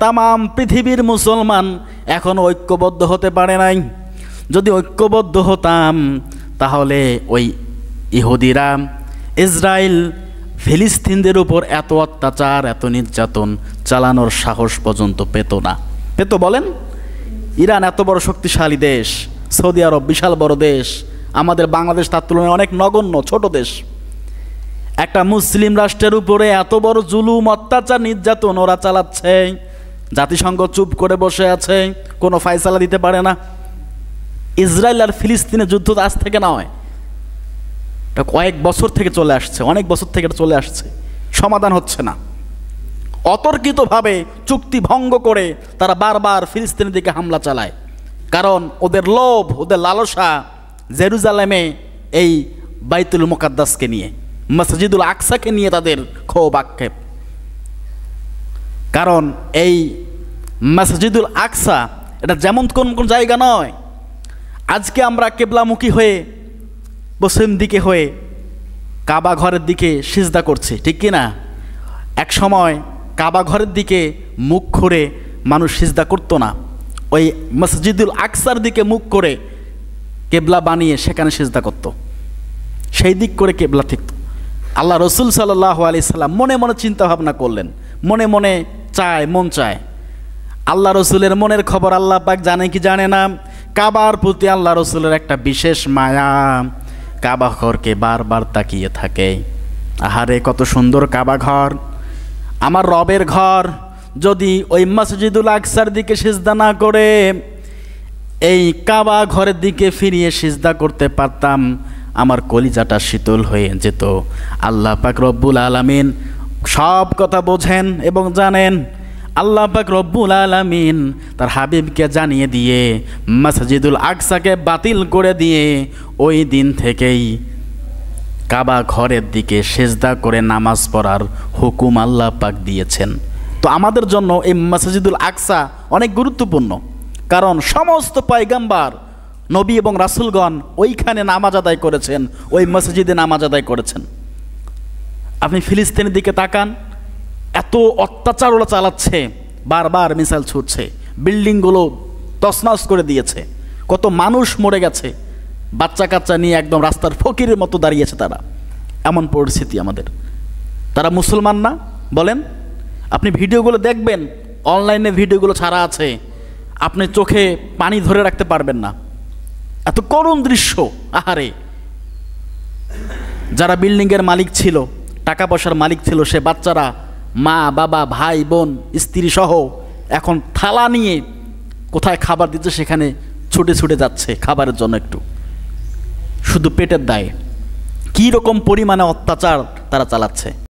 তামাম পৃথিবীর মুসলমান এখনো ঐক্যবদ্ধ হতে পারে নাই। যদি ঐক্যবদ্ধ হতাম তাহলে ওই ইহুদিরা, ইসরায়েল ফিলিস্তিনদের উপর এত অত্যাচার, এত নির্যাতন চালানোর সাহস পর্যন্ত পেত না। পেত বলেন? ইরান এত বড় শক্তিশালী দেশ, সৌদি আরব বিশাল বড় দেশ, আমাদের বাংলাদেশ তার তুলনায় অনেক নগণ্য ছোট দেশ। একটা মুসলিম রাষ্ট্রের উপরে এত বড় জুলুম, অত্যাচার, নির্যাতন ওরা চালাচ্ছে, জাতিসংঘ চুপ করে বসে আছে, কোনো ফায়সালা দিতে পারে না। ইসরায়েল আর ফিলিস্তিনের যুদ্ধ আজ থেকে নয়, এটা কয়েক বছর থেকে চলে আসছে, অনেক বছর থেকে এটা চলে আসছে, সমাধান হচ্ছে না। অতর্কিতভাবে চুক্তি ভঙ্গ করে তারা বারবার ফিলিস্তিনের দিকে হামলা চালায়, কারণ ওদের লোভ, ওদের লালসা জেরুজালেমে এই বাইতুল মুকাদ্দাসকে নিয়ে, মসজিদুল আকসাকে নিয়ে তাদের ক্ষোভ আক্ষেপ। কারণ এই মসজিদুল আকসা এটা যেমন কোন জায়গা নয়। আজকে আমরা কেবলামুখী হয়ে, পশ্চিম দিকে হয়ে কাবা ঘরের দিকে সিজদা করছি, ঠিক কি না? এক সময় কাবা ঘরের দিকে মুখ করে মানুষ সিজদা করতো না, ওই মসজিদুল আকসার দিকে মুখ করে কেবলা বানিয়ে সেখানে সিজদা করত, সেই দিক করে কেবলা ঠিক। আল্লাহ রসুল সাল্লাল্লাহু আলাইহি সাল্লাম মনে মনে চিন্তা ভাবনা করলেন, মনে মনে চায়, মন চায়। আল্লাহ রসুলের মনের খবর আল্লাহ পাক জানে কি জানে না? কাবার প্রতি আল্লাহ রসুলের একটা বিশেষ মায়া, কাবা ঘরকে বারবার তাকিয়ে থাকে। আহারে কত সুন্দর কাবা ঘর, আমার রবের ঘর। যদি ওই মসজিদুল আকসার দিকে সিজদা না করে এই কাবা ঘরের দিকে ফিরিয়ে সিজদা করতে পারতাম, আমার কলিজাটা শীতল হয়ে যেত। আল্লাহ পাক রব্বুল আলামিন সব কথা বোঝেন এবং জানেন। আল্লাহ পাক রব্বুল আলামিন তার হাবিবকে জানিয়ে দিয়ে মসজিদুল আকসাকে বাতিল করে দিয়ে ওই দিন থেকেই কাবা ঘরের দিকে সিজদা করে নামাজ পড়ার হুকুম আল্লাহ পাক দিয়েছেন। তো আমাদের জন্য এই মসজিদুল আকসা অনেক গুরুত্বপূর্ণ, কারণ সমস্ত পয়গম্বর, নবী এবং রাসূলগণ ওইখানে নামাজ আদায় করেছেন, ওই মসজিদে নামাজ আদায় করেছেন। আপনি ফিলিস্তিনের দিকে তাকান, এত অত্যাচার ওরা চালাচ্ছে, বারবার মিসাইল ছুটছে, বিল্ডিংগুলো তছনছ করে দিয়েছে, কত মানুষ মরে গেছে, বাচ্চা কাচ্চা নিয়ে একদম রাস্তার ফকিরের মতো দাঁড়িয়েছে তারা। এমন পরিস্থিতি আমাদের। তারা মুসলমান না বলেন? আপনি ভিডিওগুলো দেখবেন, অনলাইনে ভিডিওগুলো ছাড়া আছে, আপনি চোখে পানি ধরে রাখতে পারবেন না, এত করুণ দৃশ্য। আহারে, যারা বিল্ডিংয়ের মালিক ছিল, টাকা পয়সার মালিক ছিল, সে বাচ্চারা, মা বাবা ভাই বোন স্ত্রী সহ এখন থালা নিয়ে কোথায় খাবার দিচ্ছে সেখানে ছুটে ছুটে যাচ্ছে খাবারের জন্য, একটু শুধু পেটের দায়ে। কী রকম পরিমাণে অত্যাচার তারা চালাচ্ছে।